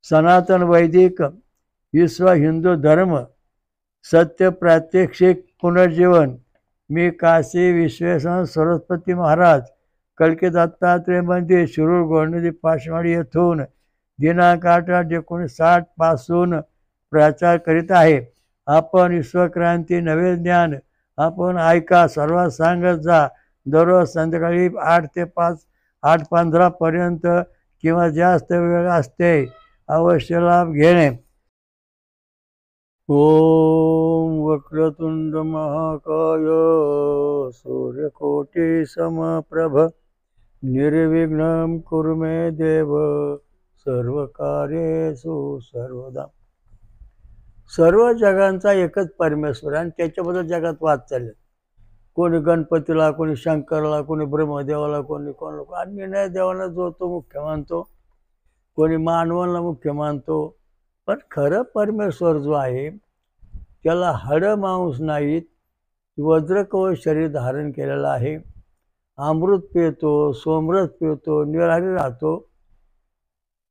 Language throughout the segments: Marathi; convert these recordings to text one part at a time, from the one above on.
सनातन वैदिक विश्व हिंदू धर्म सत्य प्रात्यक्षिक पुनर्जीवन। मी काशी विश्वेश्वर सरस्वती महाराज कलकी दत्तात्रय मंदिर शिरूर गोंडनदी पाचवाडी येथून दिनांक 8/8/1960 पासून प्रचार करीत आहे। आपण विश्वक्रांती नवे ज्ञान आपण ऐका, सर्वात सांगत जा। दररोज संध्याकाळी 8 ते 8:15 पर्यंत किंवा जास्त वेळ असते। अवश्य लाभ घेणे। ओम वक्रतुंड महाकाय सूर्यकोटि समप्रभ निर्विघ्नं कुरु मे देव सर्वकार्येषु सर्वदा। सर्व जगांचा एकच परमेश्वर आणि त्याच्याबद्दल जगात वाद चालले। कोणी गणपतीला, कोणी शंकरला, कोणी ब्रह्मदेवाला, कोणी आणि देवाला जो तो मुख्य मानतो, कोणी मानवाला मुख्य मानतो। पण खरं परमेश्वर जो आहे त्याला हाडं मांस नाहीत, वज्रकवच शरीर धारण केलेलं आहे। अमृत पितो, सोमरस पितो, निराहारी राहतो,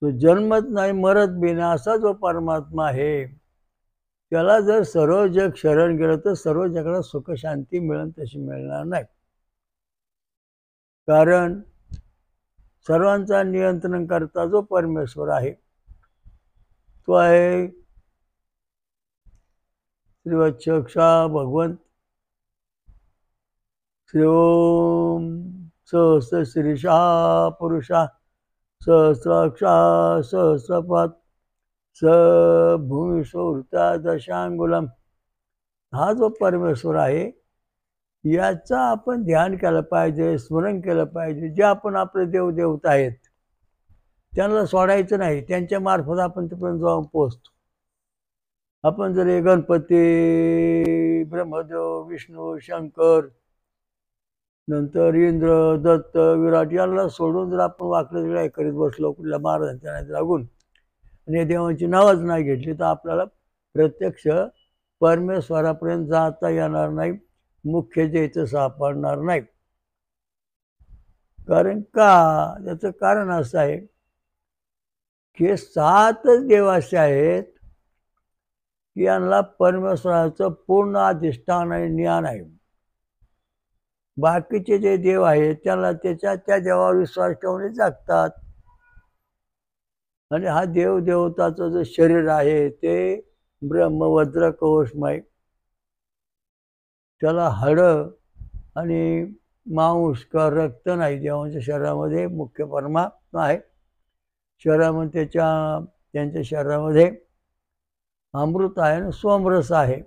तो जन्मत नाही मरत बी नाही असा जो परमात्मा आहे, त्याला जर सर्व जग शरण गेलं तर सर्व जगाला सुख शांती मिळेल तशी मिळणार नाही। कारण सर्वांचा नियंत्रण करता जो परमेश्वर आहे तो आहे श्रीवत्सक्षा भगवंत। श्री ओम सहस्र शीर्षा पुरुषा सहस्राक्षा सहस्रपाद स भूमिशोर्ता दशांगुलम। हा जो परमेश्वर आहे याचा आपण ध्यान केलं पाहिजे, स्मरण केलं पाहिजे। जे आपण आपले देवदेवता आहेत त्यांना सोडायचं नाही, त्यांच्या मार्फत आपण तिपर्यंत जाऊन पोहोचतो। आपण जर गणपती, ब्रह्मदेव, विष्णू, शंकर, नंतर इंद्र, दत्त, विराट यांना सोडून जर आपण वाकडे तिकडे करीत बसलो कुठल्या महाराजांच्या नाही लागून आणि देवांची नावच नाही घेतली तर आपल्याला प्रत्यक्ष परमेश्वरापर्यंत जाता येणार नाही, मुख्य जे सापडणार नाही। कारण का, त्याचं कारण असं आहे की 7 देव असे आहेत की यांना परमेश्वराचं पूर्ण अधिष्ठान आणि ज्ञान आहे। बाकीचे जे देव आहेत त्याला त्या देवावर विश्वास ठेवून जगतात। आणि हा देवदेवताचं जे शरीर आहे ते ब्रह्मवज्र कवचमय, त्याला हाडं आणि मांस का रक्त नाही। देवांच्या शरीरामध्ये मुख्य परमात्मा आहे, शरीरामध्ये त्यांच्या शरीरामध्ये अमृत आहे आणि सोमरस आहे।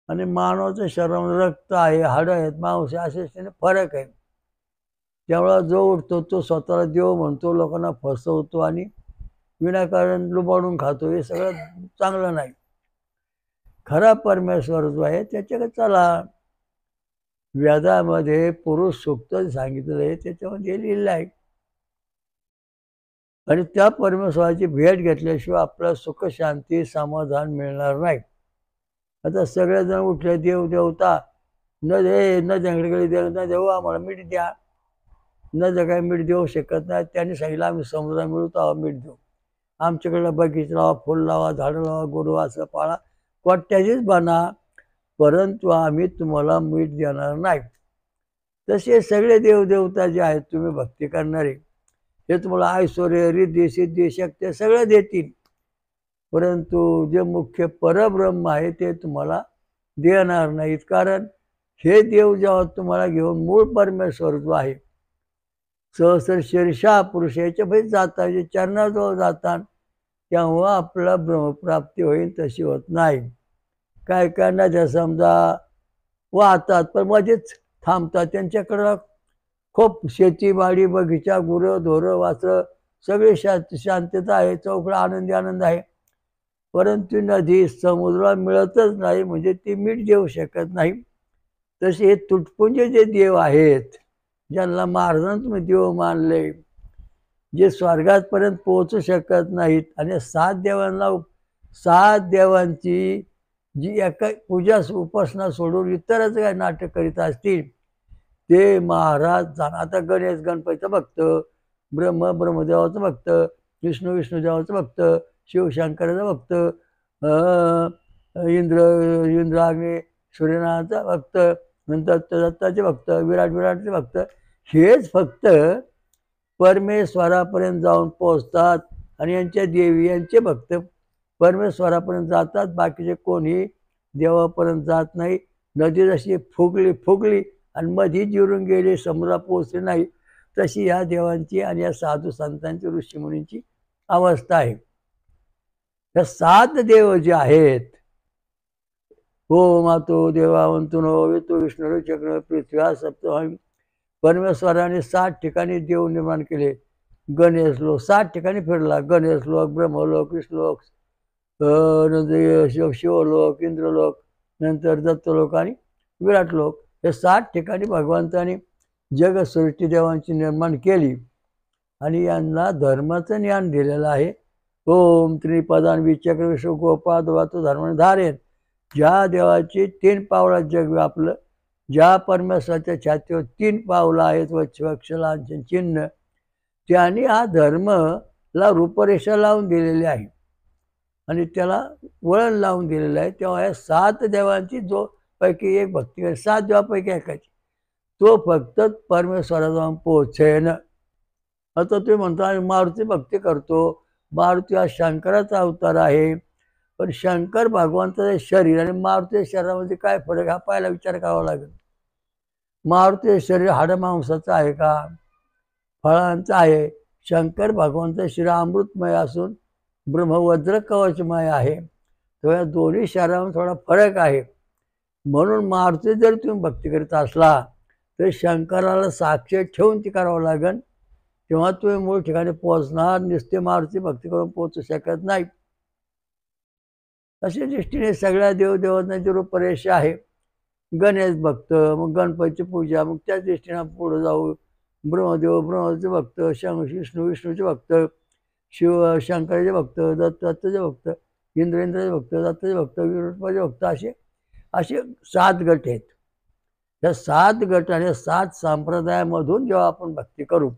आणि मानवाच्या शरीरामध्ये रक्त आहे, हाडं आहेत, मांस आहे, असे फरक आहे। त्यामुळे जो उठतो तो स्वतःला देव म्हणतो, लोकांना फसवतो आणि विनाकारण लुबाडून खातो, हे सगळं चांगलं नाही। खरा परमेश्वर जो आहे त्याच्याकडे चला। वेदामध्ये पुरुष सूक्त सांगितलं आहे त्याच्यामध्ये लिहिलं आहे। आणि त्या परमेश्वराची भेट घेतल्याशिवाय आपल्याला सुख शांती समाधान मिळणार नाही। आता सगळेजण उठले देवदेवता न जंगडकडे देव न देऊ, आम्हाला मीठ द्या, न जगाय मीठ देऊ शकत नाही। त्यांनी सांगितलं आम्ही समुद्र मिळू तर मीठ देऊ, आमच्याकडं बगीचा लावा, फुल लावा, झाडं लावा, गोरू असं पाळा, कोट्याचीच बना, परंतु आम्ही तुम्हाला मीठ देणार नाही। तसे सगळे देवदेवता जे आहेत तुम्ही भक्ती करणारे हे तुम्हाला ऐश्वर्य, रिद्धी, सिद्धी, शक्ती सगळं देतील, परंतु जे मुख्य परब्रह्म आहे ते तुम्हाला देणार नाहीत। कारण हे देव जेव्हा तुम्हाला घेऊन मूळ परमेश्वर जो आहे सहस्र शीर्षा पुरुष याच्या पैकी जाता, जे चरणाजवळ जातात तेव्हा आपल्याला ब्रह्मप्राप्ती होईल, तशी होत नाही। काय काय नद्या समजा वाहतात पण मध्येच थांबतात, त्यांच्याकडं खूप शेतीबाडी, बगीचा, गुरं, ढोरं, वासरं सगळी शांतता आहे, चौकडा आनंद आहे, परंतु नदी समुद्राला मिळतच नाही, म्हणजे ती मीठ देऊ शकत नाही। तसे हे तुटपुंजे जे देव आहेत ज्यांना महाराजांना तुम्ही देव मानले, जे स्वर्गापर्यंत पोहोचू शकत नाहीत, आणि 7 देवांची जी एका पूजा उपासना सोडून इतरच काय नाटक करीत असतील ते महाराज। आता गणेश गणपतीचं भक्त, ब्रह्मदेवाचं भक्त, विष्णू देवाचा भक्त, शिवशंकराचा भक्त, इंद्र इंद्राग्नी सूर्यनारायणाचा भक्त, नंतर दत्ताचे भक्त, विराटचे भक्त, हेच फक्त परमेश्वरापर्यंत जाऊन पोहोचतात आणि यांच्या देवी यांचे भक्त परमेश्वरापर्यंत जातात. बाकीचे कोणी देवापर्यंत जात नाही. नदी जशी फुगली आणि मधी जिरून गेले, समुद्रात पोहोचले नाही, तशी या देवांची आणि या साधू संतांची ऋषीमुनींची अवस्था आहे. या 7 देव जे आहेत, हो मातो देवावंतुनो वितो विष्णू चक्र पृथ्व्या सप्तमी, परमेश्वराने 7 ठिकाणी देव निर्माण केले. गणेश लोक 7 ठिकाणी फिरला. गणेश लोक, ब्रह्मलोक, विष्णुलोक, शिवलोक, इंद्रलोक, नंतर दत्तलोक आणि विराट लोक, हे 7 ठिकाणी भगवंताने जगसृष्टी देवांची निर्माण केली आणि यांना धर्माचं ज्ञान दिलेलं आहे. ओम त्रिपदान विचक्र विश्व गोपाद वातो धर्माने धारेन. ज्या देवाची 3 पावलात जग व्यापलं, ज्या परमेश्वराच्या छातीवर 3 पावलं आहेत व अक्षरांचे चिन्ह, त्यांनी हा धर्मला रूपरेषा लावून दिलेली आहे आणि त्याला वळण लावून दिलेलं आहे. तेव्हा या 7 देवांची जो पैकी एक भक्ती करे, 7 देवापैकी एकाची, तो फक्त परमेश्वराला जाऊन पोहोचेन. आता तुम्ही म्हणता आम्ही मारुती भक्ती करतो. मारुती हा शंकराचा अवतार आहे, पण शंकर भगवंताचे शरीर आणि मारुतीच्या शरीरामध्ये काय फरक, हा पहिला विचार करावा लागेल. मारुतीचे शरीर हाडमांसाचं आहे का, फळांचं आहे? शंकर भगवंताचे शरीर अमृतमय असून ब्रह्मवज्र कवचमय आहे. तर या दोन्ही शरीरामध्ये थोडा फरक आहे. म्हणून मारुती जर तुम्ही भक्ती करीत असला तर शंकराला साक्ष ठेवून ती करावं लागेल, तेव्हा तुम्ही मूळ ठिकाणी पोहोचणार. नुसते मारुती भक्ती करून पोहोचू शकत नाही. अशा दृष्टीने सगळ्या देवदेवतांची रूपरेषा आहे. गणेश भक्त, मग गणपतीची पूजा, मग त्याच दृष्टीने पुढे जाऊ. ब्रह्मदेवाचे भक्त, विष्णूचे भक्त, शंकराचे भक्त, दत्ताचे भक्त, इंद्राचे भक्त, दत्ताचे भक्त, विष्णूचे भक्त, असे 7 गट आहेत. या 7 गट आणि 7 संप्रदायामधून जेव्हा आपण भक्ती करू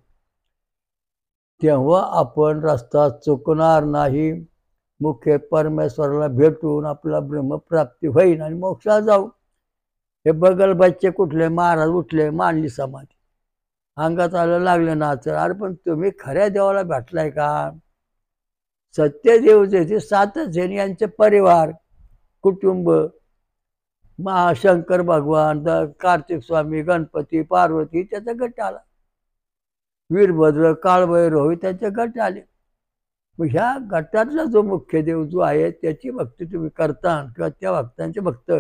तेव्हा आपण रस्ता चुकणार नाही. मुख्य परमेश्वराला भेटून आपला ब्रह्मप्राप्ती होईल आणि मोक्षात जाऊ. हे बगल बच्चे कुठले, महाराज उठले, मांडली समाधी, अंगात आलं लागलं नाच. अरे पण तुम्ही खऱ्या देवाला भेटलाय का? सत्यदेव जे 7च जण, यांचे परिवार, कुटुंब, शंकर भगवान, कार्तिक स्वामी, गणपती, पार्वती, त्याचा गट आला. वीरभद्र, काळभैरव, त्याचे गट आले. मग ह्या गटातला जो मुख्य देव जो आहे त्याची भक्ती तुम्ही करता किंवा त्या भक्तांचे भक्त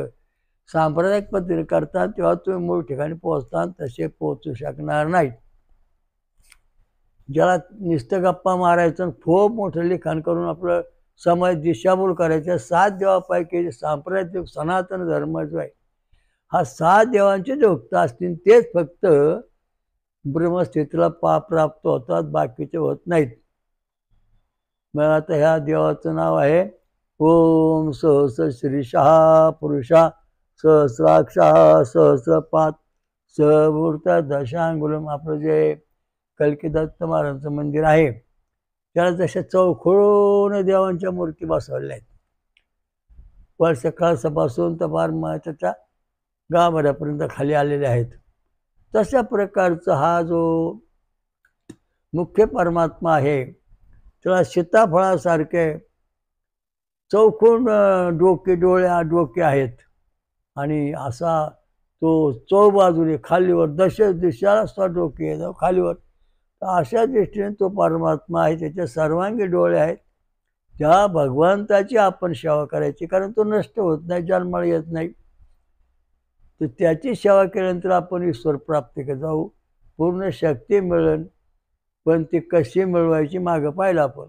सांप्रदायिक पद्धतीने करतात, तेव्हा तुम्ही मूळ ठिकाणी पोहोचता. तसे पोहोचू शकणार नाही. ज्याला नुसतं गप्पा मारायचं, खूप मोठं लिखाण करून आपलं समय दिशाभूल करायचं, 7 देवापैकी सांप्रदायिक सनातन धर्म जो आहे, हा 7 देवांचे जे भक्त असतील तेच फक्त ब्रह्मस्थितीला प्राप्त होतात, बाकीचे होत नाहीत. मग आता ह्या देवाचं नाव आहे ओम सहस्र श्रीशा पुरुषा सहस्राक्षा सहस्रपात सहमूर्त दशांगुलम. आपलं जे कल्की दत्त महाराजांचं मंदिर आहे त्याला जशा चौखोळून देवांच्या मूर्ती बसवल्या आहेत. वर्ष कळसापासून तर फार त्याच्या गाभाऱ्यापर्यंत खाली आलेले आहेत. तशा प्रकारचा हा जो मुख्य परमात्मा आहे त्याला सीताफळासारखे चौकोन डोके आहेत आणि असा तो चौबाजूने खालीवर दिशाला सुद्धा डोके आहेत खालीवर. अशा दृष्टीने तो परमात्मा आहे. त्याचे सर्वांगी डोळे आहेत. त्या भगवंताची आपण सेवा करायची, कारण तो नष्ट होत नाही, जन्माला येत नाही. तर त्याची सेवा केल्यानंतर आपण ईश्वर प्राप्तीकडे जाऊ, पूर्ण शक्ती मिळेल. पण ती कशी मिळवायची मागं पाहिलं आपण.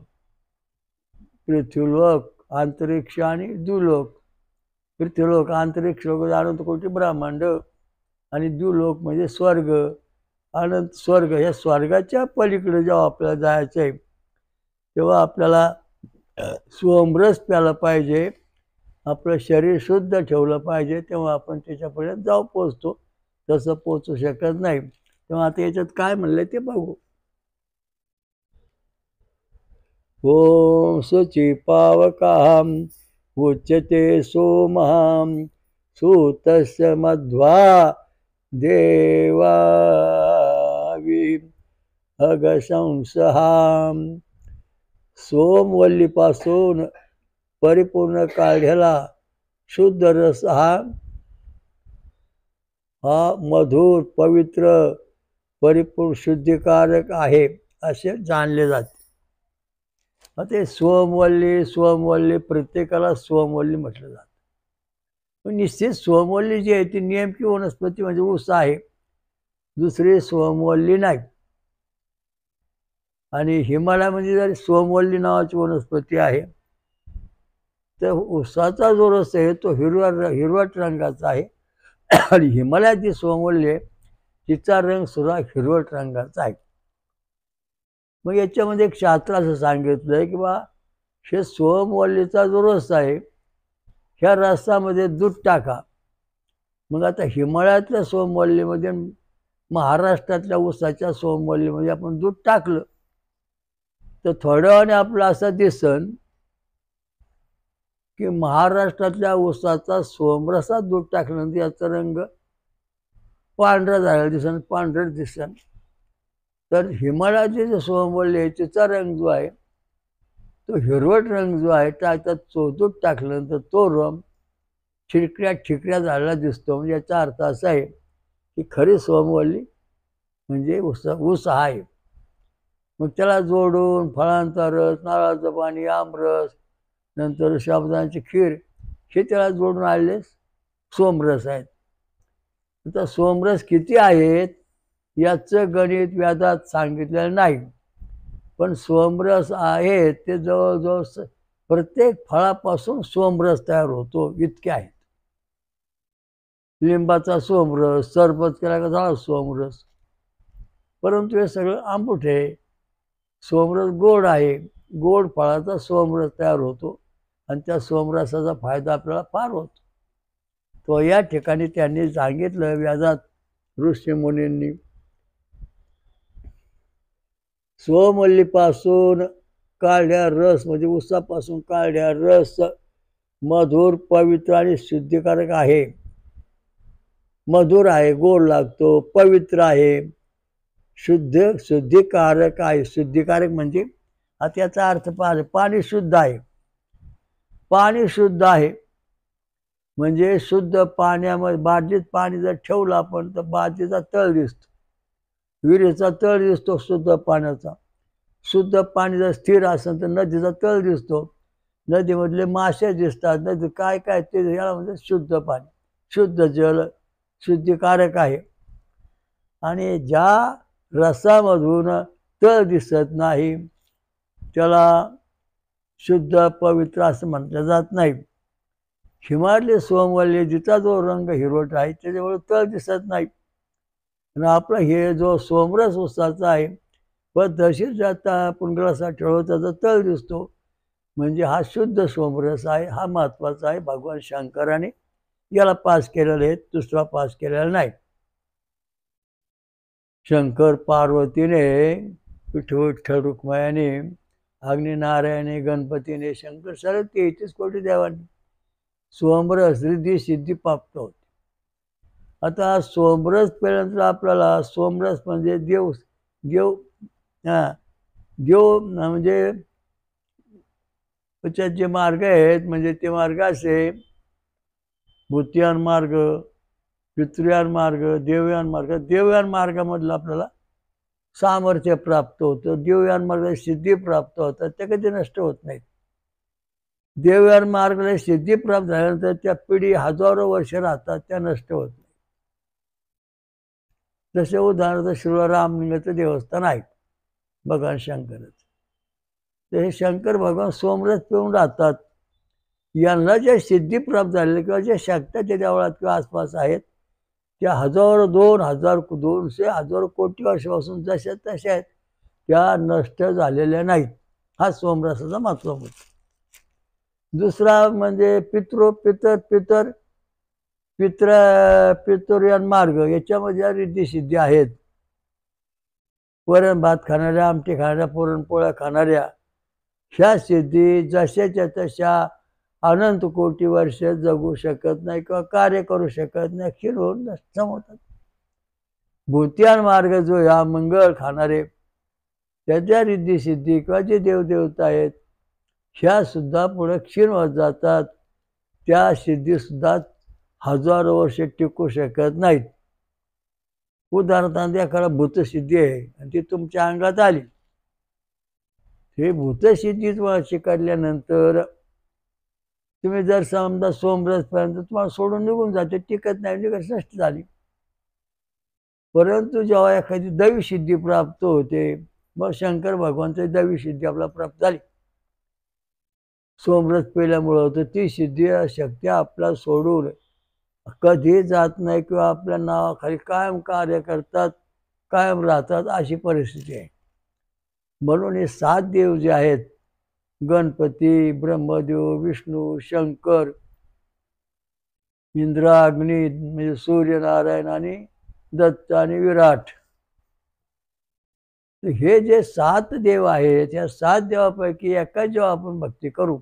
पृथ्वीलोक, अंतरिक्ष आणि द्युलोक. पृथ्वीलोक, अंतरिक्ष लोक, अनंत कोटी ब्रह्मांड, आणि द्युलोक म्हणजे स्वर्ग, अनंत स्वर्ग. ह्या स्वर्गाच्या पलीकडे जेव्हा आपल्याला जायचं आहे तेव्हा आपल्याला सोमरस प्यायला पाहिजे, आपलं शरीर शुद्ध ठेवलं पाहिजे, तेव्हा आपण त्याच्यापर्यंत पोचतो. तसं पोचू शकत नाही. तेव्हा आता याच्यात काय म्हणलं ते बघू. ओम शुचि पावकाम उच्यते सोमहाम सूतस्य मध्वा देवावि अगशंसहाम. सोमवल्लीपासून परिपूर्ण काढ्याला शुद्ध रस हा मधुर पवित्र परिपूर्ण शुद्धिकारक आहे असे जाणले जाते. ते सोमवल्ली प्रत्येकाला सोमवल्ली म्हटलं जातं. पण निश्चित सोमवल्ली जी आहे ती नेमकी वनस्पती म्हणजे ऊस आहे, दुसरी सोमवल्ली नाही. आणि हिमालयामध्ये जर सोमवल्ली नावाची वनस्पती आहे, तर ऊसाचा जो रस आहे तो हिरवट रंगाचा आहे. आणि हिमालयाची सोमवल्ली आहे तिचा रंग सुद्धा हिरवट रंगाचा आहे. मग याच्यामध्ये एक शास्त्र असं सांगितलंय की बा हे सोमवल्लीचा जो रस आहे ह्या रसामध्ये दूध टाका. मग आता हिमालयातल्या सोमवल्लीमध्ये महाराष्ट्रातल्या ऊसाच्या सोमवल्लीमध्ये आपण दूध टाकलं तर थोड्या वेळाने आपलं असं दिसन की महाराष्ट्रातल्या ऊसाचा सोमरसात दूध टाकल्यानंतर याचा रंग पांढरा झालेला दिसन, पांढरट दिसन. तर हिमालयाची जे सोमवल्ली आहे तिचा रंग जो आहे तो हिरवट रंग जो आहे त्याच्यात दूध टाकल्यानंतर तो रंग ठिकऱ्या झालेला दिसतो. म्हणजे याचा अर्थ असा आहे की खरी सोमवल्ली म्हणजे ऊस आहे. मग त्याला जोडून फळांचा रस, नारळाचं पाणी, आमरस, नंतर साबुदाण्याची खीर हे त्याला जोडून आलेले सोमरस आहेत. आता सोमरस किती आहेत याचं गणित वेदात सांगितलेलं नाही, पण सोमरस आहेत ते जवळजवळ प्रत्येक फळापासून सोमरस तयार होतो इतके आहेत. लिंबाचा सोमरस, सरबत केला का झाला सोमरस. परंतु हे सगळं आंबूट आहे. सोमरस गोड आहे, गोड फळाचा सोमरस तयार होतो आणि त्या सोमरसाचा फायदा आपल्याला फार होतो. तो या ठिकाणी त्यांनी सांगितलं वेदात ऋषी मुनींनी, सोमवल्लीपासून काढ्या रस म्हणजे ऊसापासून काढ्या रस मधुर पवित्र आणि शुद्धिकारक आहे. मधुर आहे, गोड लागतो, पवित्र आहे, शुद्धिकारक आहे. शुद्धिकारक म्हणजे आता याचा अर्थ पाणी शुद्ध आहे. पाणी शुद्ध आहे म्हणजे शुद्ध पाण्यामध्ये बादलीत पाणी जर ठेवलं आपण तर बादलीचा तळ दिसतो, विहिरीचा तळ दिसतो शुद्ध पाण्याचा. शुद्ध पाणी जर स्थिर असेल तर नदीचा तळ दिसतो, नदीमधले मासे दिसतात, नदी काय काय ते याला म्हणजे शुद्ध पाणी, शुद्ध जल शुद्धिकारक आहे. आणि ज्या रसामधून तळ दिसत नाही त्याला शुद्ध पवित्र असं म्हटलं जात नाही. हिमालय सोमवल्ली जिचा जो रंग हिरवट आहे त्याच्यामुळे तळ दिसत नाही. आणि आपला हे जो सोमरस ऊसाचा आहे पद्धतशीर जाता आपण ग्लासात ठेवतो त्याचा तळ दिसतो, म्हणजे हा शुद्ध सोमरस आहे. हा महत्वाचा आहे. भगवान शंकराने याला पास केलेलं आहे, दुसरा पास केलेला नाही. शंकर पार्वतीने, विठ्ठल रुक्मायाने, अग्निनारायणे, गणपतीने, शंकर सर्व 33 कोटी देवांनी सोमरस रिद्धी सिद्धी प्राप्त होते. आता सोमरस पेल्यानंतर आपल्याला सोमरस म्हणजे देव देव देव म्हणजे त्याच्यात जे मार्ग आहेत म्हणजे ते मार्ग असे भूतयान मार्ग, पितृयान मार्ग, देवयान मार्ग. देवयान मार्गामधलं आपल्याला सामर्थ्य प्राप्त होतं, देवयान मार्गाला सिद्धी प्राप्त होतात, ते कधी नष्ट होत नाहीत. देवयान मार्गाला सिद्धी प्राप्त झाल्यानंतर त्या पिढी हजारो वर्ष राहतात, त्या नष्ट होत नाही. जसे उदाहरणार्थ श्रीरामलिंगाचं देवस्थान आहे भगवान शंकरच, तर हे शंकर भगवान सोमरस पिऊन राहतात. यांना ज्या सिद्धी प्राप्त झालेल्या किंवा ज्या शक्त्या त्या देवळात किंवा आसपास आहेत त्या हजारो 2000 200 हजारो कोटी वर्षापासून जशा तशा आहेत, त्या नष्ट झालेल्या नाहीत. हा सोमरसाचा महत्व होता. दुसरा म्हणजे पितृयान मार्ग. याच्यामध्ये रिद्धी सिद्धी आहेत. वरण भात खाणाऱ्या, आमटी खाणाऱ्या, पुरणपोळ्या खाणाऱ्या, ह्या सिद्धी जशाच्या तशा अनंत कोटी वर्ष जगू शकत नाही किंवा कार्य करू शकत नाही, क्षीण होऊन नष्ट होतात. भूतियान मार्ग जो ह्या मंगळ खाणारे त्याच्या रिद्धी सिद्धी किंवा जे देवदेवता आहेत ह्या सुद्धा पुढे क्षीण होत जातात. त्या सिद्धी सुद्धा हजारो वर्ष टिकू शकत नाहीत. उदाहरणार्थ एखादा भूतसिद्धी आहे आणि ती तुमच्या अंगात आली, हे भूतसिद्धी तुम्हाला शिकल्यानंतर तुम्ही जर समजा सोमरसपर्यंत तुम्हाला सोडून निघून जाते, टिकत नाही, निघत नष्ट झाली. परंतु जेव्हा एखादी दैवी सिद्धी प्राप्त होते, मग शंकर भगवानची दैवी सिद्धी आपल्याला प्राप्त झाली, सोमरस पेल्यामुळं होतं, ती सिद्धी शक्ती आपल्याला सोडून कधी जात नाही किंवा आपल्या नावाखाली कायम कार्य करतात, कायम राहतात, अशी परिस्थिती आहे. म्हणून हे 7 देव जे आहेत, गणपती, ब्रह्मदेव, विष्णू, शंकर, इंद्र, अग्नी म्हणजे सूर्यनारायण आणि दत्त आणि विराट, हे जे 7 देव आहेत, या 7 देवापैकी एका जेव्हा आपण भक्ती करू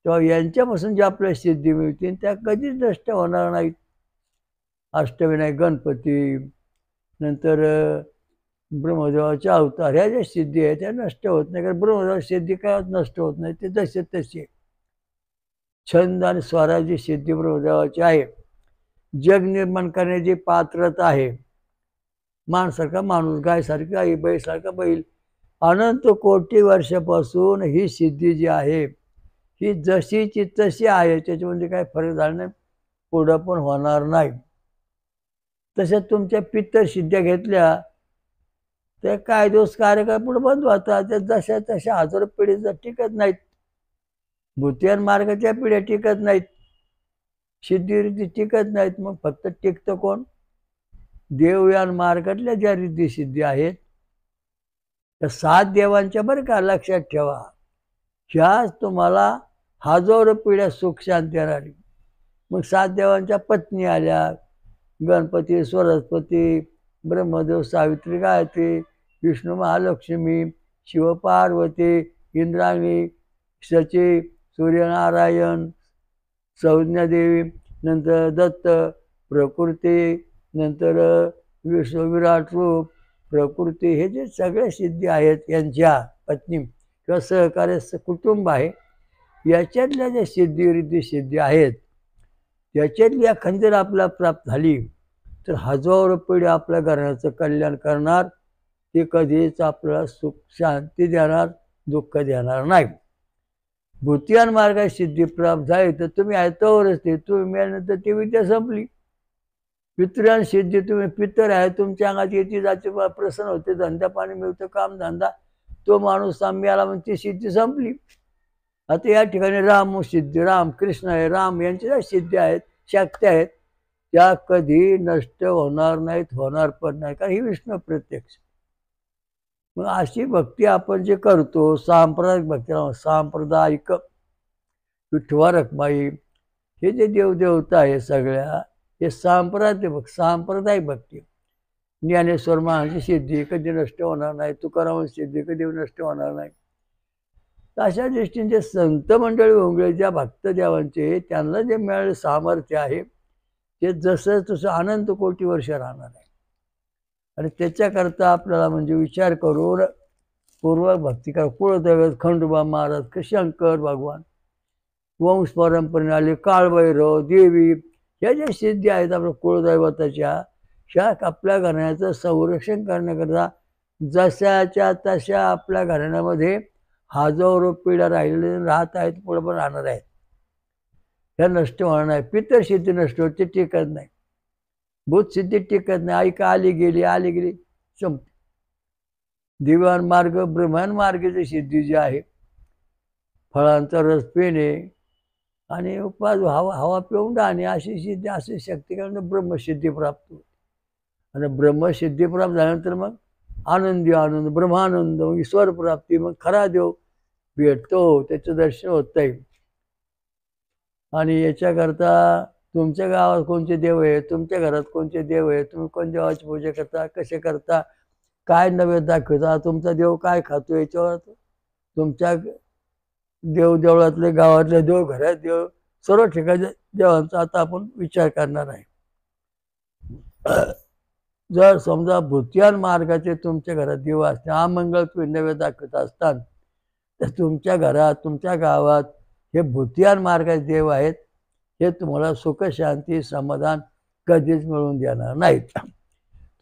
तेव्हा यांच्यापासून ज्या आपल्या सिद्धी मिळतील त्या कधीच नष्ट होणार नाहीत. अष्टविनायक गणपती, नंतर ब्रह्मदेवाचे अवतार, ह्या ज्या सिद्धी आहेत त्या नष्ट होत नाही. कारण ब्रह्मदेवाची सिद्धी काय नष्ट होत नाही, ते जसे तसे. छंद आणि स्वराची सिद्धी ब्रह्मदेवाची आहे. जग निर्माण करण्याची पात्रता आहे. माणसारखा माणूस, गायसारखी गाय, बैलसारखा बैल. अनंत कोटी वर्षापासून ही सिद्धी जी आहे ही जशीची तशी आहे, त्याच्यामध्ये काही फरक झाला नाही, पुढं पण होणार नाही. तसेच तुमच्या पित्तर सिद्ध्या घेतल्या ते काय दिवस कार्यकाळ पुढे बंद होतात, त्या जशा तशा हजारो पिढी टिकत नाहीत. भूतियान मार्गाच्या पिढ्या टिकत नाहीत, सिद्धी रिद्धी टिकत नाहीत. मग फक्त टिकतं कोण? देवयान मार्गातल्या ज्या रिद्धी सिद्धी आहेत त्या 7 देवांच्या बरं का, लक्षात ठेवा. ह्याच तुम्हाला हजारो पिढ्या सुख शांती राहिली. मग 7 देवांच्या पत्नी आल्या, गणपती, सरस्वती, ब्रह्मदेव, सावित्री, गायत्री, विष्णू, महालक्ष्मी, शिवपार्वती, इंद्राणी, शची, सूर्यनारायण, संज्ञादेवी, नंतर दत्त, प्रकृती, नंतर विश्व विराट रूप, प्रकृती, हे जे सगळे सिद्धी आहेत यांच्या पत्नी किंवा सहकार्य कुटुंब आहे, याच्यातल्या ज्या सिद्धी रिद्धी सिद्धी आहेत त्याच्यातली एखादी जर आपल्याला प्राप्त झाली तर हजारो पिढी आपल्या घराण्याचं कल्याण करणार. ते कधीच आपल्याला सुख शांती देणार, दुःख देणार नाही. भूतियान मार्गात सिद्धी प्राप्त झाली तर तुम्ही ऐतवरच ते, तुम्ही मिळाल्यानंतर ती विद्या संपली. पितृयान सिद्धी, तुम्ही पितर आहे, तुमच्या अंगात येते जाते, प्रसन्न होते, धंदा पाणी मिळतं, काम धंदा, तो माणूस मिळाला म्हणजे ती सिद्धी संपली. आता या ठिकाणी राम सिद्धी, राम कृष्ण आहे, राम यांच्या ज्या सिद्धी आहेत, शक्ती आहेत, त्या कधी नष्ट होणार नाहीत, होणार पण नाही, कारण ही विष्णू प्रत्यक्ष. मग अशी भक्ती आपण जे करतो, सांप्रदायिक भक्ती, सांप्रदायिक विठवा रखमाई, हे जे देवदेवता आहे सगळ्या, हे सांप्रदायिक भक्ती. ज्ञानेश्वर महाराजांची सिद्धी कधी नष्ट होणार नाही, तुकारामांची सिद्धी कधी नष्ट होणार नाही. अशा दृष्टीने संत मंडळी होंगळे ज्या भक्तदेवांचे त्यांना जे मिळालेलं सामर्थ्य आहे ते जसं तसं अनंत कोटी वर्ष राहणार आहे. आणि त्याच्याकरता आपल्याला म्हणजे विचार करून पूर्व भक्ती करा. कुळदैवत खंडोबा महाराज, शंकर भगवान, वंश परंपरेने आले काळभैरव, देवी, ह्या ज्या सिद्धी आहेत आपल्या कुळदैवताच्या, ह्या आपल्या घराण्याचं संरक्षण करण्याकरता जशाच्या तशा आपल्या घराण्यामध्ये हजारो पिढ्या राहिलेले राहत आहेत, पुढे पण राहणार आहेत. ह्या नष्ट होणार नाही. पितर सिद्धी नष्ट होते, टिकत नाही. भूत सिद्धी टिकत नाही, ऐका आली गेली संपते. दिव्यान मार्ग, ब्रह्मान मार्गाची सिद्धी जी आहे, फळांचा रस पिणे आणि उपास हवा पिऊन राहणे, अशी सिद्धी, अशी शक्ती कारण ब्रह्मसिद्धी प्राप्त होते. आणि ब्रह्मसिद्धी प्राप्त झाल्यानंतर मग आनंदी आनंद, ब्रह्मानंद, ईश्वर प्राप्ती, मग खरा देव भेटतो, त्याचं दर्शन होत आहे. आणि याच्याकरता तुमच्या गावात कोणते देव आहे, तुमच्या घरात कोणते देव आहे, तुम्ही कोण देवाची पूजा करता, कसे करता, काय नैवेद्य दाखवता, तुमचा देव काय खातो, याच्यावर तुमच्या देवदेवळातले, गावातले देव, घरात देव, सर्व ठिकाणी देवांचा आता आपण विचार करणार आहे. जर समजा भूतियान मार्गाचे तुमच्या घरात देव असते, हा मंगळ तुम्ही नैवेद्य दाखवत असतात, तर तुमच्या घरात, तुमच्या गावात हे भूतियान मार्गाचे देव आहेत, हे तुम्हाला सुख, शांती, समाधान कधीच मिळवून देणार नाहीत.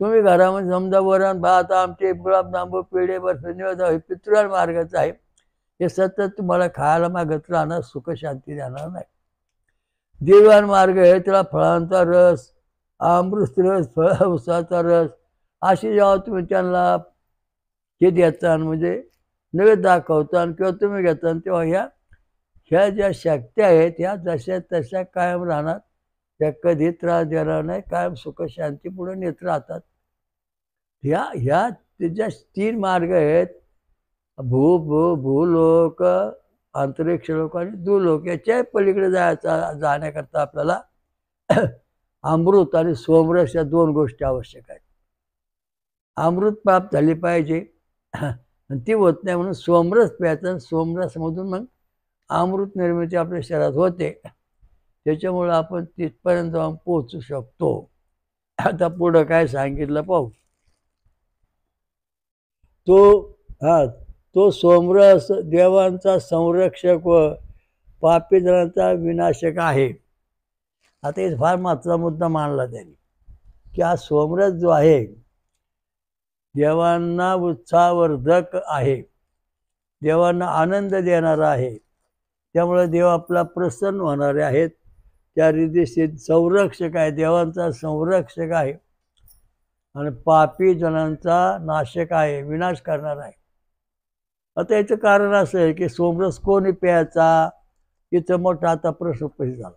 तुम्ही घरामध्ये समजा वरण भात, आमटे, गुलाबजांबू, पेढे, बर्फी, निवेद हे पितृयान मार्गाचं आहे, हे सतत तुम्हाला खायला मागत राहणार, सुख शांती देणार नाही. देवान मार्ग आहे, त्याला फळांचा रस, अमृत रस, फळाचा रस, अशी जेव्हा तुम्ही त्यांना हे देता, म्हणजे नैवेद्य दाखवता किंवा तुम्ही घेता, तेव्हा ह्या ज्या शक्ती आहेत ह्या जशा तशा कायम राहणार, त्या कधी त्रास देणार नाही, कायम सुख शांती पुढे नेत राहतात. ह्या त्याच्या 3 मार्ग आहेत, भूलोक, अंतरिक्ष लोक आणि दुलोक. याच्या पलीकडे जाण्याकरता आपल्याला अमृत आणि सोमरस या 2 गोष्टी आवश्यक आहेत. अमृत प्राप्त झाली पाहिजे आणि ती होत नाही, म्हणून सोमरस प्यायचं. सोमरसमधून मग अमृत निर्मिती आपल्या शरीरात होते, त्याच्यामुळं आपण तिथपर्यंत जाऊन पोहोचू शकतो. आता पुढं काय सांगितलं पाहू. तो सोमरस देवांचा संरक्षक व पापी जनांचा विनाशक आहे. आता हे फार महत्त्वाचा मुद्दा मानला त्यांनी, की हा सोमरस जो आहे देवांना उत्साहवर्धक आहे, देवांना आनंद देणारा आहे, त्यामुळे देव आपला प्रसन्न होणारे आहेत. त्या रीतीशी संरक्षक आहे, देवांचा संरक्षक आहे आणि पापी जनांचा नाशक आहे, विनाश करणार आहे. आता याचं कारण असं आहे की सोमरस कोणी प्यायचा, इथं मोठा आता प्रश्न उपस्थित झाला.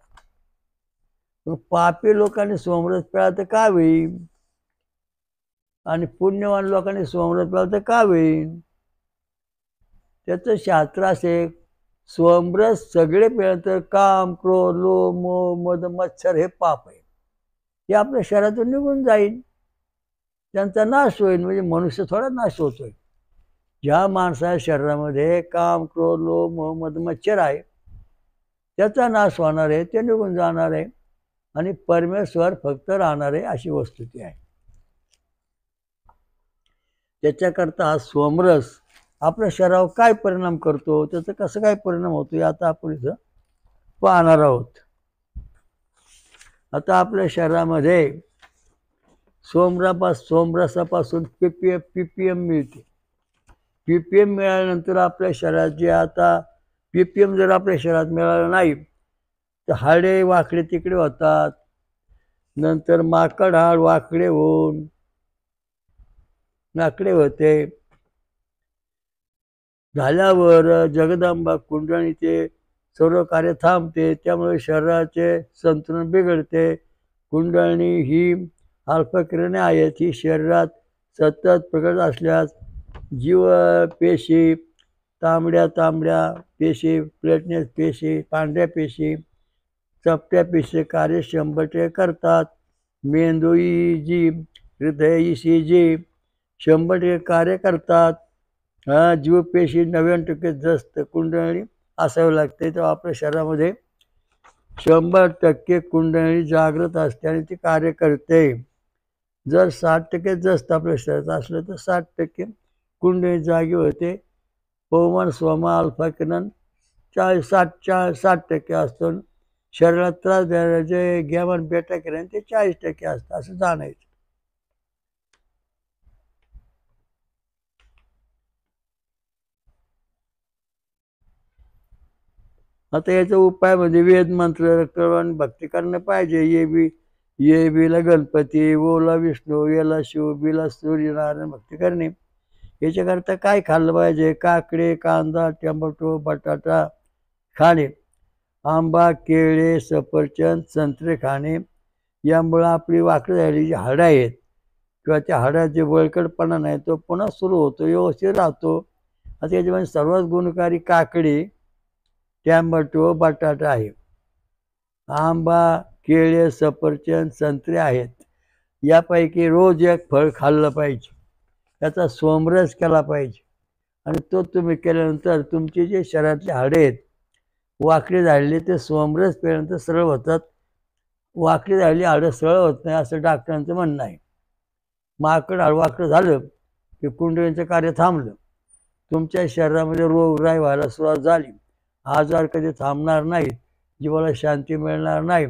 पण पापी लोकांनी सोमरस प्यायला तर का होईल आणि पुण्यवान लोकांनी सोमरस प्यायला तर का होईल? त्याचं शास्त्र असे, सोमरस सगळे प्यायला तर काम, क्रोध, लोभ, मोह, मद, मत्सर हे पाप आहे, हे आपल्या शरीरातून निघून जाईल, त्यांचा नाश होईल. म्हणजे मनुष्य थोडा नाश होतोय. ज्या माणसाच्या शरीरामध्ये काम, क्रोध, लोभ, मोह, मद, मत्सर आहे, त्याचा नाश होणार आहे, ते निघून जाणार आहे आणि परमेश्वर फक्त राहणार आहे, अशी वस्तुस्थिती आहे. त्याच्याकरता हा सोमरस आपल्या शरीरावर काय परिणाम करतो, त्याचा कसं काय परिणाम होतो, आता आपण इथं पाहणार आहोत. आता आपल्या शरीरामध्ये सोमरसापासून PPM मिळते. PPM मिळाल्यानंतर आपल्या शरीरात जे आता PPM जर आपल्या शरीरात मिळालं नाही तर हाडे वाकडे तिकडे होतात, नंतर माकड हाड वाकडे होऊन वाकडे होते, झाल्यावर जगदंबा कुंडलीचे सर्व कार्य थांबते, त्यामुळे शरीराचे संतुलन बिघडते. कुंडलिनी ही अल्पकिरणे आहेत, ही शरीरात सतत प्रकट असल्यास जीव पेशी, तांबड्या पेशी, प्लेटनेस पेशी, पांढऱ्या पेशी, चपट्या पेशी कार्य 100% करतात. मेंदू EEG, हृदय ECG 100% कार्य करतात. जीवपेशी 99% जास्त कुंडलिनी असावी लागते, तेव्हा आपल्या शरीरामध्ये 100% कुंडलिनी जागृत असते आणि ती कार्य करते. जर 60% जास्त आपल्या शरीरात असलं तर 60% कुंडलिनी जागी होते. पवमान, सोमा, अल्फा किरण 60% असतो. शरीरात त्रास देणारे गॅमन, बेटा किरण ते 40% असतं, असं जाणायचं. आता याचा उपाय म्हणजे वेद मंत्र, रक्तवान भक्ती करणं पाहिजे. ये बीला गणपती, ओला विष्णू, याला शिव, बीला सूर्यनारायण भक्ती करणे. याच्याकरता काय खाल्लं पाहिजे? काकडे, कांदा, टोमॅटो, बटाटा खाणे, आंबा, केळे, सफरचंद, संत्रे खाणे. यामुळं आपली वाकडी झालेली जी हाडं आहेत किंवा त्या हाडात जे बळकटपणा नाही तो पुन्हा सुरू होतो, व्यवस्थित राहतो. आता याच्यामध्ये सर्वात गुणकारी काकडी, टोमॅटो, बटाटा आहे. आंबा, केळे, सफरचंद, संत्रे आहेत. यापैकी रोज एक फळ खाल्लं पाहिजे, त्याचा सोमरस केला पाहिजे आणि तो तुम्ही केल्यानंतर तुमचे जे शरीरातले हाडे आहेत वाकडे झालेले ते सोमरस पेल्यानंतर सरळ होतात. वाकडी झालेली हाडं सरळ होत नाही असं डॉक्टरांचं म्हणणं आहे. माकड हाड वाकडं झालं की कुंडलीचं कार्य थांबलं. तुमच्या शरीरामध्ये रोगराई व्हायला सुरुवात झाली. आजार कधी थांबणार नाहीत, जीवाला शांती मिळणार नाही,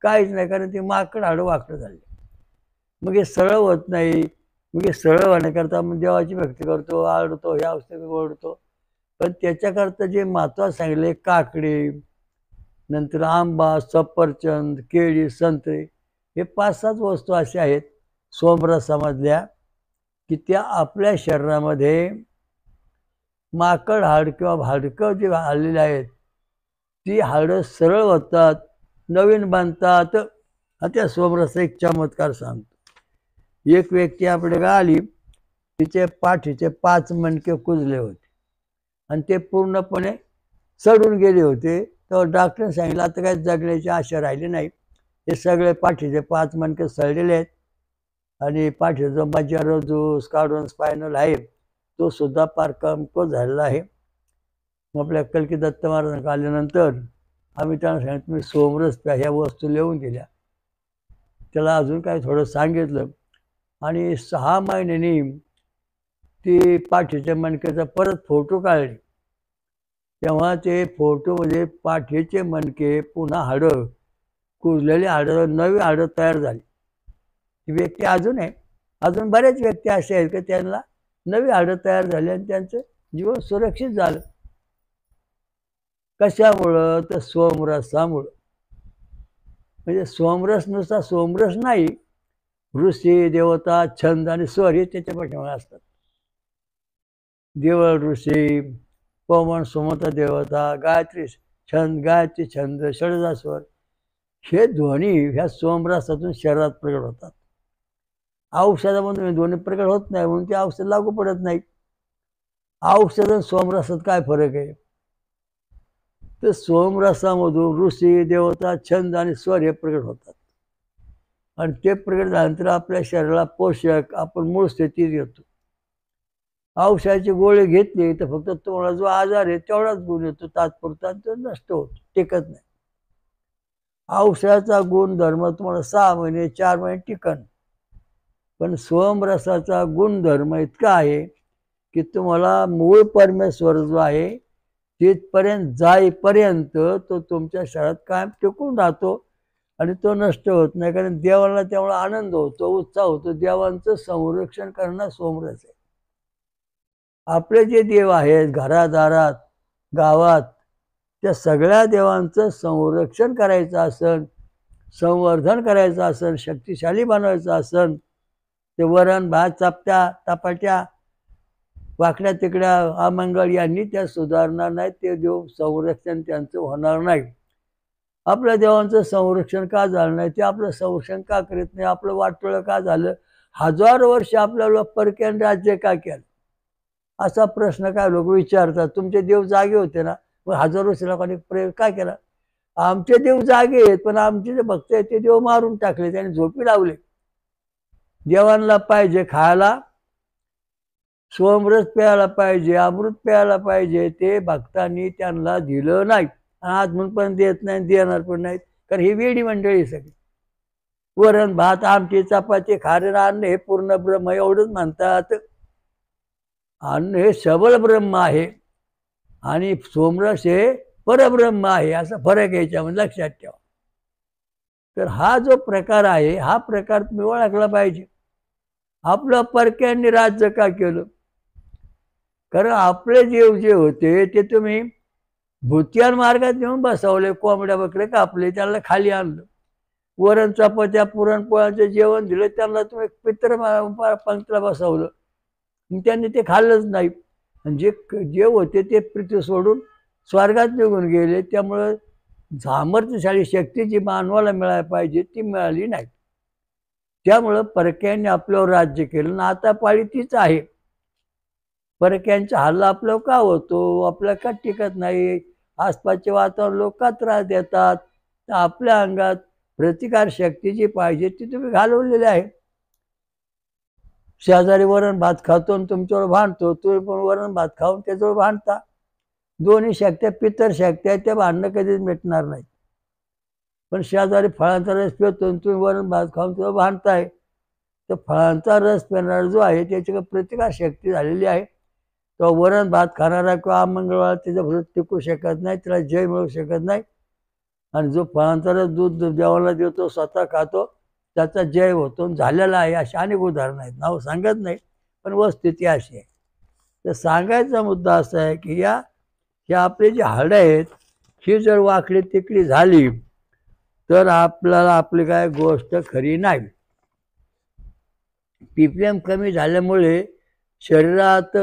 काहीच नाही, कारण ते माकड हाडं वाकडं झाले. मग हे सरळ होत नाही. मग हे सरळ होण्याकरता आपण देवाची भक्ती करतो, आरडतो, ह्या अवस्थेत ओरडतो. पण त्याच्याकरता जे महत्त्वाचं सांगितले, काकडी, नंतर आंबा, सफरचंद, केळी, संत्रे, हे 5-6 वस्तू अशा आहेत सोमरसामधल्या की त्या आपल्या शरीरामध्ये माकड हाड किंवा हाडकं जे आलेले आहेत ती हाडं सरळ होतात, नवीन बांधतात. त्या सोमरसा एक चमत्कार सांगतो. एक व्यक्ती आपल्याकडे आली, तिचे पाठीचे 5 मणके कुजले होते आणि ते पूर्णपणे सडून गेले होते. तर डॉक्टरने सांगितलं आता काही जगण्याची आशा राहिली नाही. हे सगळे पाठीचे 5 मणके सडलेले आहेत आणि पाठीचा जो मज्जारो जो स्कार्डोन स्पायनल आहे तो सुद्धा फार कमकुवत झालेला आहे. मग आपल्या कल्की दत्त महाराजांना आल्यानंतर आम्ही त्यांना सांगितलं तुम्ही सोमरस प्या, ह्या वस्तू लिहून दिल्या. त्याला अजून काय थोडं सांगितलं आणि 6 महिन्यांनी ती पाठीच्या मणक्याचा परत फोटो काढले. तेव्हा ते फोटोमध्ये पाठीचे मणके पुन्हा हाडं, कुजलेली हाडं, नवी हाडं तयार झाली. ती व्यक्ती अजून आहे. अजून बऱ्याच व्यक्ती अशा आहेत की त्यांना नवी हाडं तयार झाली आणि त्यांचं जीवन सुरक्षित झालं. कशामुळं? तर सोमरसामुळं. म्हणजे सोमरस नुसता सोमरस नाही, ऋषी, देवता, छंद आणि स्वर हे त्याच्या पाठीमागे असतात. देवळ ऋषी, पवन सुमंत देवता, गायत्री छंद, गायत्री छंद, षडजा स्वर, हे ध्वनी ह्या सोमरसातून शरीरात प्रगट होतात. औषधामधून दोन्ही प्रकट होत नाही म्हणून ते औषध लागू पडत नाही. औषध आणि सोमरसात काय फरक आहे? तर सोमरसामधून ऋषी, देवता, छंद आणि स्वर हे प्रकट होतात आणि ते प्रकट झाल्यानंतर आपल्या शरीराला पोषक आपण मूळ स्थितीत येतो. औषधाची गोळी घेतली तर फक्त तुम्हाला जो आजार आहे तेवढाच गुण येतो, तात्पुरता तो नष्ट होतो, टिकत नाही. औषधाचा गुणधर्म तुम्हाला 6 महिने 4 महिने टिकन, पण सोमरसाचा गुणधर्म इतका आहे की तुम्हाला मूळ परमेश्वर जो आहे तिथपर्यंत जाईपर्यंत तो तुमच्या शरीरात कायम टिकून राहतो आणि तो नष्ट होत नाही. कारण देवाला तेवढा आनंद होतो, उत्साह होतो. देवांचं संरक्षण करणं सोमरस आहे. आपले जे देव आहेत घरादारात, गावात, त्या सगळ्या देवांचं संरक्षण करायचं असेल, संवर्धन करायचं असेल, शक्तिशाली बनवायचं असेल, ते वरण भात चापट्या तापाट्या वाकड्या तिकड्या अमंगळ यांनी त्या सुधारणार नाही. ते देव संरक्षण त्यांचं होणार नाही. आपल्या देवांचं संरक्षण का झालं नाही? ते आपलं संरक्षण का करीत नाही? आपलं वाटोळं का झालं? 1000 वर्ष आपल्याला परक्याने राज्य का केलं? असा प्रश्न काय लोक विचारतात. तुमचे देव जागे होते ना, मग 1000 वर्ष लोकांनी प्रयोग काय केला? आमचे देव जागे आहेत पण आमचे जे भक्त आहेत ते देव मारून टाकले, त्यांनी झोपी लावले. देवांना पाहिजे खायला सोमरस प्यायला पाहिजे, अमृत प्यायला पाहिजे, ते भक्तांनी त्यांना दिलं नाही. आज म्हणून पण देत नाही, देणार पण नाहीत, कारण ही वेडी मंडळी सगळी. वरण भात आमटी चपाती खारे अन्न हे पूर्ण ब्रह्म एवढंच म्हणतात. अन्न हे सबल ब्रह्म आहे आणि सोमरस हे परब्रह्म आहे, असा फरक याच्यामध्ये लक्षात ठेवा. तर हा जो प्रकार आहे हा प्रकार तुम्ही ओळखला पाहिजे. आपलं परक्यांनी राज्य का केलं? कारण आपले देव जे होते ते तुम्ही भूतियान मार्गात नेऊन बसवले. कोंबड्या बकरे कापले, त्यांना खाली आणलं, वरण चपात्या पुरणपोळ्याचं जेवण दिलं, त्यांना तुम्ही पित्र पंक्तीला बसवलं, त्यांनी ते खाल्लंच नाही. जे जे होते ते पृथ्वी सोडून स्वर्गात निघून गेले. त्यामुळं सामर्थ्यशाली शक्ती जी मानवाला मिळायला पाहिजे ती मिळाली नाही. त्यामुळं परक्यांनी आपल्यावर राज्य केलं ना आता पाळी तीच आहे. परक्यांचा हल्ला आपल्यावर का होतो? आपल्या का टिकत नाही? आसपासचे वातावरण लोक का त्रास देतात? तर आपल्या अंगात प्रतिकार शक्ती जी पाहिजे ती तुम्ही घालवलेली आहे. शेजारी वरण भात खातो आणि तुमच्यावर भांडतो, तुम्ही पण वरण भात खाऊन त्याच्यावर भांडता. दोन्ही शक्त्या पितर शक्त्या, त्या भांडणं कधीच मिटणार नाही. पण शेजारी फळांचा रस पितो आणि तुम्ही वरण भात खाऊन त्यावर भांडताय, तर फळांचा रस पिणारा जो आहे त्याची प्रतिकार शक्ती झालेली आहे. तो वरण भात खाणारा किंवा अमंगळवार त्याच्या टिकू शकत नाही, त्याला जय मिळू शकत नाही. आणि जो फळांचा रस दूध जेवणाला देतो, स्वतः खातो, त्याचा जय होतो झालेला आहे. अशी अनेक उदाहरणं आहेत, नाव सांगत नाही, पण वस्तुस्थिती अशी आहे. तर सांगायचा मुद्दा असा आहे की हे आपले जे हाडं आहेत, ही जर वाकडी तिकडी झाली तर आपल्याला आपली काय गोष्ट खरी नाही. पीपीएम कमी झाल्यामुळे शरीरात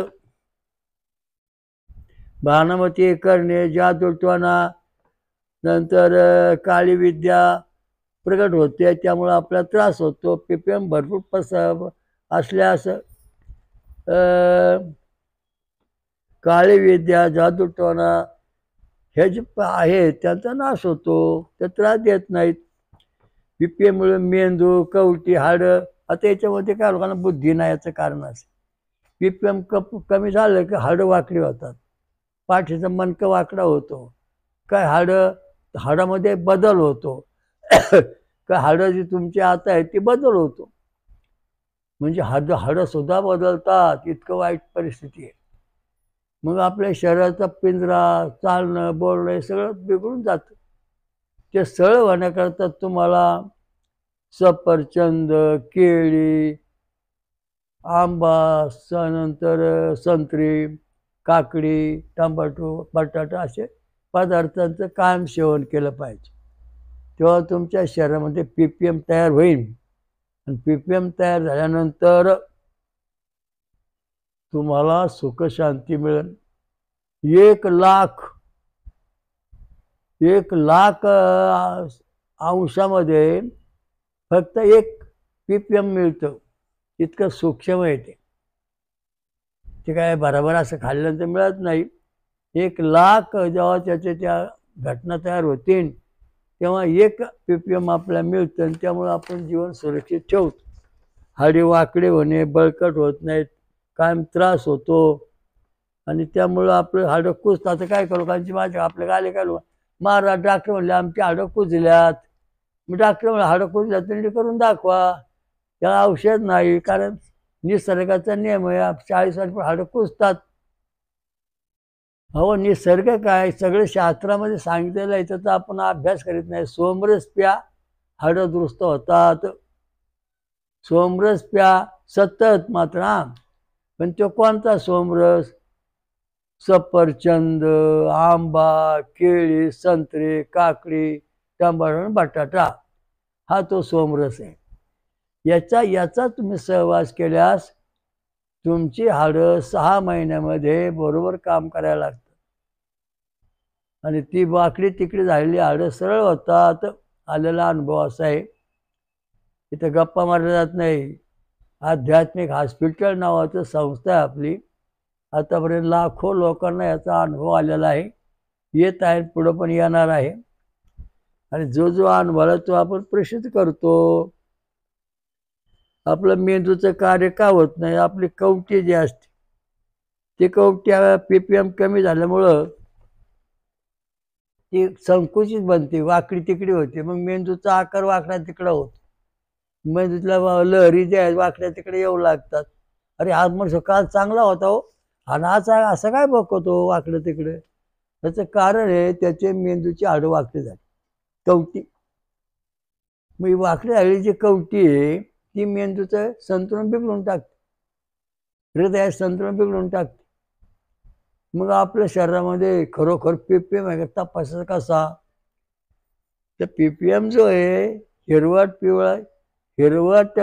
भानामती करणे, जादूटोणा, नंतर काळी विद्या प्रगट होते, त्यामुळे आपल्याला त्रास होतो. पीपीएम भरपूर असल्यास काळी विद्या, जादूटोणा हे जे आहे त्यांचा नाश होतो, ते त्रास देत नाहीत. पीपीएममुळे मेंदू, कवटी, हाडं, आता याच्यामध्ये काय लोकांना बुद्धी नाही, याचं कारण असं. पीपीएम कमी झालं की हाडं वाकडी होतात, पाठीचा मनका वाकडा होतो, काय हाडामध्ये बदल होतो, काय हाडं जी तुमची आता आहे ती बदल होतो, म्हणजे हाडं सुद्धा बदलतात, इतकं वाईट परिस्थिती आहे. मग आपल्या शरीराचा पिंजरा, चालणं, बोलणं हे सगळं बिघडून जातं. ते सरळ होण्याकरता तुम्हाला सफरचंद, केळी, आंबा, नंतर संत्री, काकडी, टमाटो, बटाटा असे पदार्थांचं कायम सेवन केलं पाहिजे. तेव्हा तुमच्या शरीरामध्ये पीपीएम तयार होईल. आणि पीपीएम तयार झाल्यानंतर तुम्हाला सुखशांती मिळेल. 1,00,000 अंशामध्ये फक्त 1 पीपीएम मिळतं, इतकं सूक्ष्म आहे ते काय बरोबर असं खाल्ल्यानंतर मिळत नाही. 1,00,000 जेव्हा त्या घटना तयार होतील तेव्हा 1 पीपीएम आपल्याला मिळतं, आणि त्यामुळे आपण जीवन सुरक्षित ठेवतो. हाडे वाकडे होणे, बळकट होत नाहीत, कायम त्रास होतो, आणि त्यामुळं आपलं हाडं कुजतात. आता काय करू, कांची माझ्या आपल्या गाले काय महाराज डॉक्टर म्हणले आमची हाडं कुजल्यात. मी डॉक्टर म्हणलं हाडं कुजल्यात तरी करून दाखवा, त्याला औषध नाही, कारण निसर्गाचा नियम आहे, 40 वर्ष हाडं कुजतात. हो, निसर्ग काय सगळं शास्त्रामध्ये सांगितलेलं आहे, त्याचा आपण अभ्यास करीत नाही. सोमरस प्या, हाडं दुरुस्त होतात. सोमरस प्या सतत मात्र, पण तो कोणता सोमरस? सफरचंद, आंबा, केळी, संत्रे, काकडी, टमाटर, बटाटा, हा तो सोमरस आहे. याचा तुम्ही सहवास केल्यास तुमची हाडं 6 महिन्यामध्ये बरोबर काम करायला लागतात, आणि ती वाकडी तिकडी झालेली हाडं सरळ होतात. आलेला अनुभव असा आहे. इथं गप्पा मारल्या जात नाही. आध्यात्मिक हॉस्पिटल नावाचं संस्था आहे आपली. आतापर्यंत लाखो लोकांना याचा अनुभव आलेला आहे, येत आहे, पुढं पण येणार आहे. आणि जो अनुभव तो आपण प्रसिद्ध करतो. आपलं मेंदूचं कार्य का होत नाही? आपली कवटी जी असते ती कवटी पीपीएम कमी झाल्यामुळं ती संकुचित बनते, वाकडी तिकडी होते. मग मेंदूचा आकार वाकडा तिकडा होतो. मेंदूतल्या लहरी ज्या आहेत वाकड्या तिकडे येऊ लागतात. अरे आज मग काल चांगला होता हो, आणि आज असं काय बघतो वाकडं तिकडे? त्याचं कारण आहे त्याचे मेंदूची हाडं वाकडी झाली, कवटी. मग वाकडी झालेली जी कवटी आहे ती मेंदूचं संतुलन बिघडून टाकते, हृदयाचं संतुलन बिघडून टाकते. मग आपल्या शरीरामध्ये खरोखर पीपीएम आहे का तपासायचा कसा? तर पीपीएम जो आहे हिरवट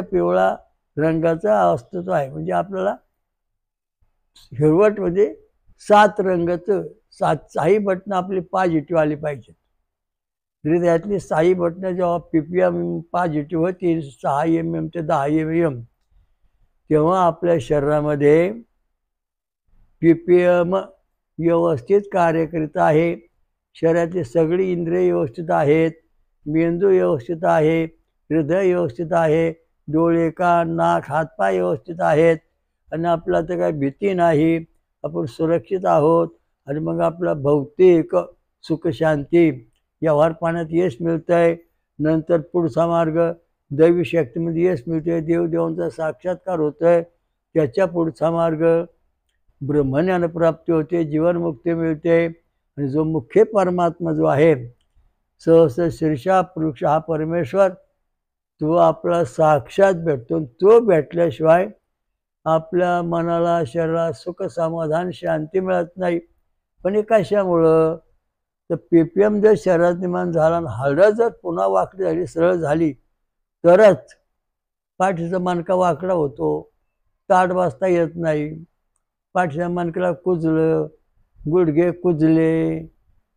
पिवळा रंगाचा अस्तित्व आहे. म्हणजे आपल्याला हिरवट म्हणजे 7 रंगाचं 6 बटणं आपली पॉझिटिव्ह आली पाहिजेत. हृदयातली 6 बटणं जेव्हा पीपीएम पॉझिटिव्ह होतील, 6 MM ते 10 MM, तेव्हा आपल्या शरीरामध्ये पीपीएम व्यवस्थित कार्य करीत आहे. शरीरातली सगळी इंद्रिय व्यवस्थित आहेत, मेंदू व्यवस्थित आहे, हृदय व्यवस्थित आहे, डोळे कान नाक हातपाय व्यवस्थित आहेत आणि आपला तर काही भीती नाही, आपण सुरक्षित आहोत आणि मग आपला भौतिक सुख शांती व्यवहार पाण्यात यश मिळतंय. नंतर पुढचा मार्ग दैवी शक्तीमध्ये यश मिळते, देवदेवांचा साक्षात्कार होतोय. त्याच्या पुढचा मार्ग ब्रह्मज्ञान प्राप्ती होते, जीवनमुक्ती मिळते आणि जो मुख्य परमात्मा जो आहे सहस शीर्षा पुरुष हा परमेश्वर तो आपला साक्षात भेटतो. तो भेटल्याशिवाय आपल्या मनाला शरीराला सुख समाधान शांती मिळत नाही. पण हे कशामुळं तर पीपीएम जर शरीरात निर्माण झाला आणि हाडं जर पुन्हा वाकडी झाली सरळ झाली तरच पाठीचा मणका वाकडा होतो, ताट बसता येत नाही, पाठीच्या मणक्याला कुजलं, गुडघे कुजले.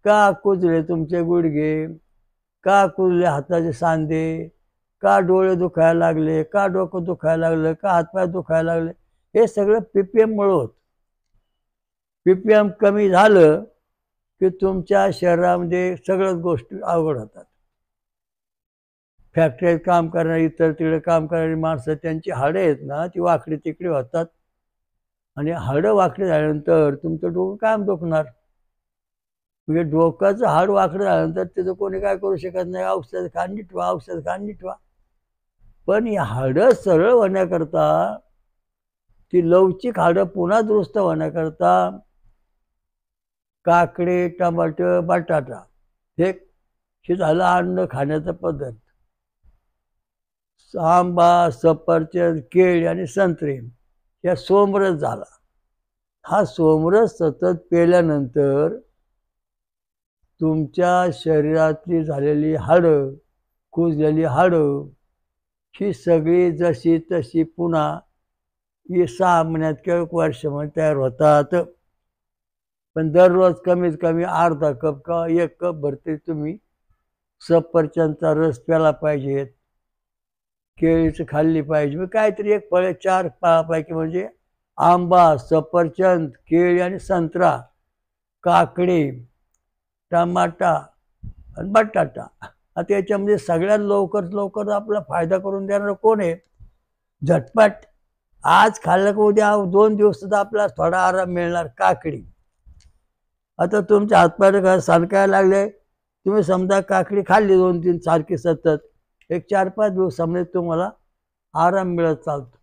का कुजले तुमचे गुडघे, का कुजले हाताचे सांधे, का डोळे दुखायला लागले, का डोकं दुखायला लागलं, का हातपाय दुखायला लागले, हे सगळं पीपीएममुळं होतं. पीपीएम कमी झालं की तुमच्या शरीरामध्ये सगळ्याच गोष्टी अवघड होतात. फॅक्टरीत काम करणारी इतर तिकडे काम करणारी माणसं त्यांची हाडं आहेत ना ती वाकडी तिकडे होतात आणि हाडं वाकडी झाल्यानंतर तुमचं डोकं कायम दुखणार. म्हणजे डोक्याचं हाड वाकडं झाल्यानंतर त्याचं कोणी काय करू शकत नाही, औषध खा नीटवा, औषध खा नीटवा. पण ही हाडं सरळ होण्याकरता, ती लवचिक हाडं पुन्हा दुरुस्त होण्याकरता काकडे टमाटर बटाटा हे झालं अन्न खाण्याचा पद्धत. आंबा सफरचंद केळी आणि संत्रे या सोमरस झाला. हा सोमरस सतत पेल्यानंतर तुमच्या शरीरातली झालेली हाडं कुजलेली हाडं ही सगळी जशी तशी पुन्हा 6 महिन्यात किंवा वर्षामध्ये तयार होतात. पण दररोज कमीत कमी अर्धा कप किंवा 1 कप भरते तुम्ही सफरचंदचा रस प्यायला पाहिजेत, केळीचं खाल्ली पाहिजे. मग काहीतरी एक फळे 4 फळापैकी म्हणजे आंबा सफरचंद केळी आणि संत्रा काकडी टमाटा आणि बटाटा. आता याच्यामध्ये सगळ्यात लवकर आपला फायदा करून देणार कोण आहे? झटपट आज खाल्लं का उद्या 2 दिवस सुद्धा आपल्याला थोडा आराम मिळणार काकडी. आता तुमच्या हातपाय सणकायला लागले, तुम्ही समजा काकडी खाल्ली 2-3 सारखी सतत, एक 4-5 दिवसामध्ये तुम्हाला आराम मिळत चालतो.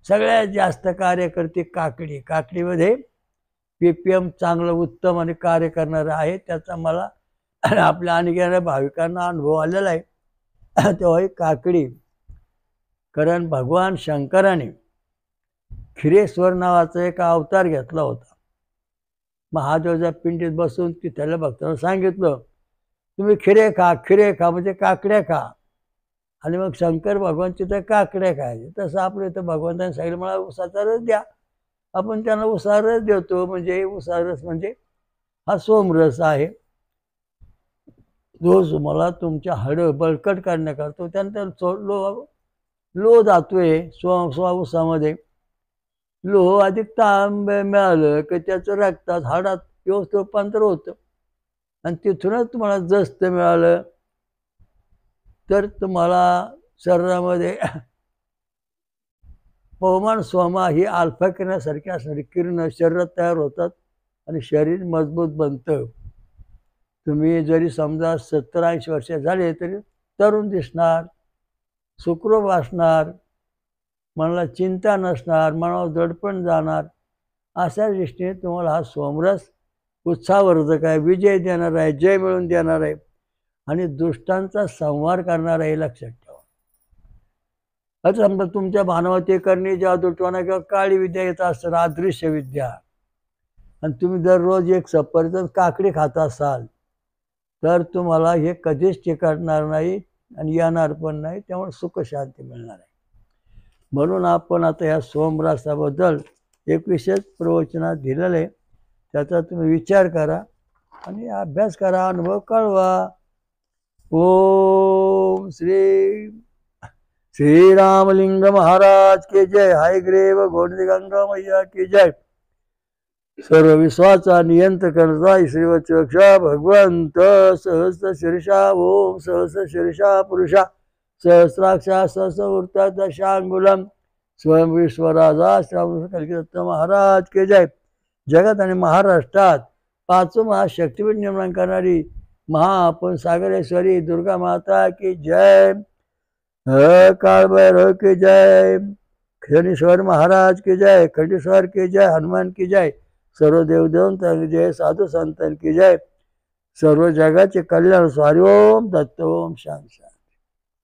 सगळ्यात जास्त कार्य करते काकडी. काकडीमध्ये पीपीएम चांगलं उत्तम आणि कार्य करणारं आहे. त्याचा मला आपल्या आणि येणाऱ्या भाविकांना अनुभव आलेला आहे. तेव्हा ही काकडी, कारण भगवान शंकराने खिरेश्वर नावाचा एक अवतार घेतला होता. महादेवाच्या पिंडीत बसून तिथल्या भक्तांना सांगितलं तुम्ही खिरे खा म्हणजे काकड्या खा. आणि मग शंकर भगवान तिथं काकड्या खायचे. तसं आपलं इथं भगवंतांनी सांगितलं मला उसाचा रस द्या, आपण त्यांना उसा रस देतो. म्हणजे उसा रस म्हणजे हा सोमरस आहे, जो तुम्हाला तुमच्या हाडं बळकट करण्याकरता त्यानंतर लो जातोय उसामध्ये. लोह अधिक तांब मिळालं की त्याचं रक्तात हाडात व्यवस्थित रूपांतर होतं आणि तिथूनच तुम्हाला जस्त मिळालं तर तुम्हाला शरीरामध्ये पवमान सोमा ही अल्फा किरणासारखी असणारी किरण शरीरात तयार होतात आणि शरीर मजबूत बनतं. तुम्ही जरी समजा 70-80 वर्ष झाले तरी तरुण दिसणार, सुखरूप असणार, मनाला चिंता नसणार, मनावर दडपण जाणार. अशा दृष्टीने तुम्हाला हा सोमरस उत्साहवर्धक आहे, विजय देणार आहे, जय मिळवून देणार आहे आणि दुष्टांचा संहार करणार आहे. लक्षात ठेवा. आता समजा तुमच्या भानावती करणे जादूटवाना किंवा काळी विद्या येत असतात, अदृश्य विद्या, आणि तुम्ही दररोज एक सफरचंद काकडी खात असाल तर तुम्हाला हे कधीच चिकटणार नाही आणि येणार पण नाही. त्यामुळे सुख शांती मिळणार आहे. म्हणून आपण आता ह्या सोमरसाबद्दल एक विशेष प्रवचनात दिलेलं आहे, त्याचा तुम्ही विचार करा आणि अभ्यास करा, अनुभव कळवा. ओम श्री रामलिंग महाराज के जय. हाय ग्रेव गोंडी गंगा मैया की जय. सर्व विश्वाचा नियंत्रण करता श्रीवत्सक्षा भगवंत सहस्र शीर्षा ओम सहस्र शीर्षा पुरुषा सहस्राक्षा सहस्र उरतात शांगुलम स्वयं विश्वराजा श्रावण कल्किदत्त महाराज के जय. जगात आणि महाराष्ट्रात पाचवं महाशक्तीपीठ निर्माण करणारी महापन सागरेश्वरी दुर्गा माता की जय. काळ भैरव की जय. शनीश्वर महाराज की जय. खंडेश्वर की जय. हनुमान की जय. सर्व देवदेवतां की जय. साधू संतान की जय. सर्व जगाचे कल्याण स्वारी. ओम दत्त. ओम शांती.